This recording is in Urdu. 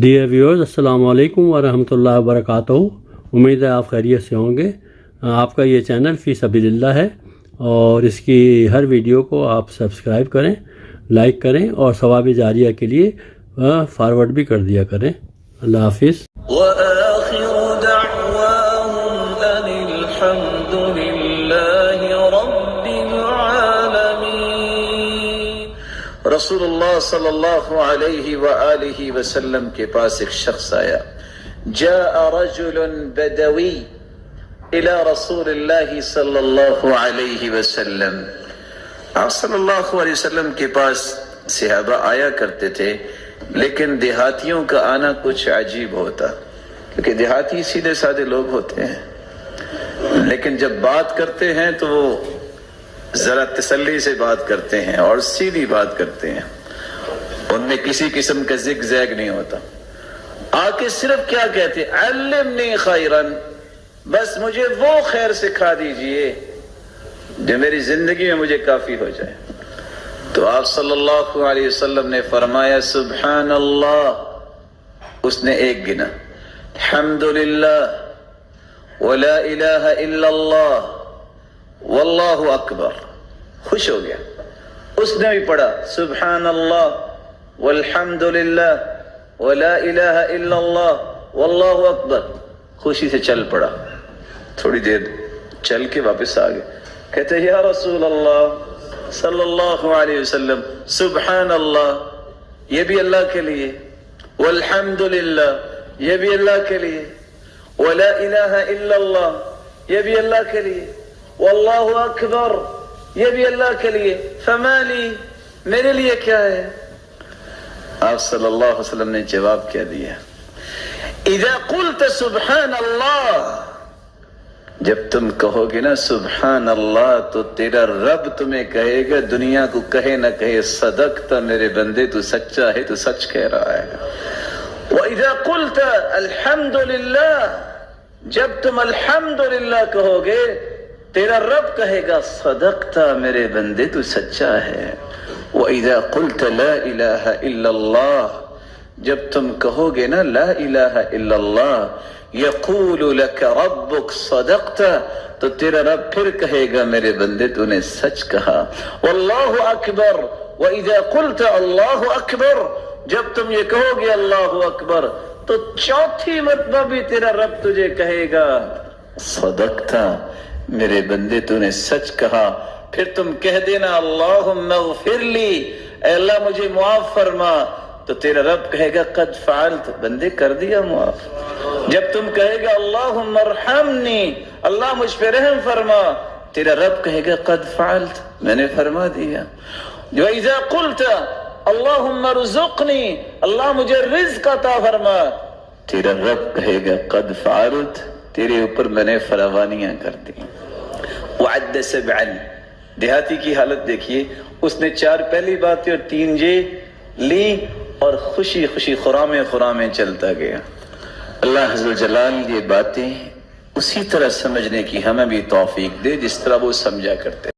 ڈیئر ویورز، السلام علیکم ورحمۃ اللہ وبرکاتہ۔ امید ہے آپ خیریت سے ہوں گے۔ آپ کا یہ چینل فی سبیل اللہ ہے اور اس کی ہر ویڈیو کو آپ سبسکرائب کریں، لائک کریں اور ثواب جاریہ کے لیے فارورڈ بھی کر دیا کریں۔ اللہ حافظ۔ وآخر دعواهم أن الحمد لله رب العالمين۔ رسول اللہ صلی اللہ علیہ وآلہ وسلم کے پاس ایک شخص آیا، جاء رجل بدوی الى رسول اللہ صلی اللہ علیہ وسلم۔ آپ صلی اللہ علیہ وسلم کے پاس صحابہ آیا کرتے تھے، لیکن دیہاتیوں کا آنا کچھ عجیب ہوتا، کیونکہ دیہاتی سیدھے سادے لوگ ہوتے ہیں، لیکن جب بات کرتے ہیں تو وہ ذرا تسلی سے بات کرتے ہیں اور سیدھی بات کرتے ہیں، ان میں کسی قسم کا زگ زیگ نہیں ہوتا۔ آ کے صرف کیا کہتے، علمنی خیرن، بس مجھے وہ خیر سکھا دیجئے جو میری زندگی میں مجھے کافی ہو جائے۔ تو آپ صلی اللہ علیہ وسلم نے فرمایا سبحان اللہ، اس نے ایک گنا، الحمدللہ ولا الہ الا اللہ واللہ اکبر، خوش ہو گیا۔ اس نے بھی پڑھا سبحان اللہ والحمدللہ ولا الہ الا اللہ واللہ اکبر، خوشی سے چل پڑا۔ تھوڑی دیر چل کے واپس آ گئے، کہتے یا رسول اللہ صلی اللہ علیہ وسلم، سبحان اللہ یہ بھی اللہ کے لیے، والحمدللہ یہ بھی اللہ کے لیے، ولا الہ الا اللہ یہ بھی اللہ کے لیے، واللہ اکبر یہ بھی اللہ کے لیے، فما لی میرے لیے کیا ہے؟ آپ صلی اللہ علیہ وسلم نے جواب کیا دیا، اذا قلت سبحان اللہ، جب تم کہو گے نا سبحان اللہ تو تیرا رب تمہیں کہے گا، دنیا کو کہے نہ کہے، صدقت میرے بندے، تو سچا ہے، تو سچ کہہ رہا ہے۔ وَإِذَا قُلْتَ الْحَمْدُ لِلَّهِ، جب تم الحمدللہ کہو گے، تیرا رب کہے گا صدقت میرے بندے، تو سچا ہے۔ وَإِذَا قُلْتَ لَا إِلَهَ إِلَّا اللَّهِ، جب تم کہو گے نا لا الہ الا اللہ، یقول لک ربک صدقت، تو تیرا رب پھر کہے گا میرے بندے تو نے سچ کہا۔ واللہ اکبر، وَإِذَا قُلْتَ اللہ اکبر، جب تم یہ کہو گے اللہ اکبر، تو چوتھی مرتبہ بھی تیرا رب تجھے کہے گا صدقت میرے بندے تو نے سچ کہا۔ پھر تم کہہ دینا اللہم اغفر لی، اے اللہ مجھے معاف فرما، تو تیرا رب کہے گا قد فعلت، بندے کر دیا معاف۔ جب تم کہے گا اللہم ارحمنی، اللہ مجھ پہ رحم فرما، تیرا رب کہے گا قد فعلت، میں نے فرما دیا۔ وَإِذَا قُلْتَ اللہم ارزقنی، اللہ مجھے رزق عطا فرما، تیرا رب کہے گا قد فعلت، تیرے اوپر میں نے فراوانیاں کر دی۔ وعد سبعا، دیہاتی کی حالت دیکھیے، اس نے 4 پہلی باتیں اور 3 یہ لی اور خوشی خوشی خرامے چلتا گیا۔ اللہ عز و جلال یہ باتیں اسی طرح سمجھنے کی ہمیں بھی توفیق دے جس طرح وہ سمجھا کرتے۔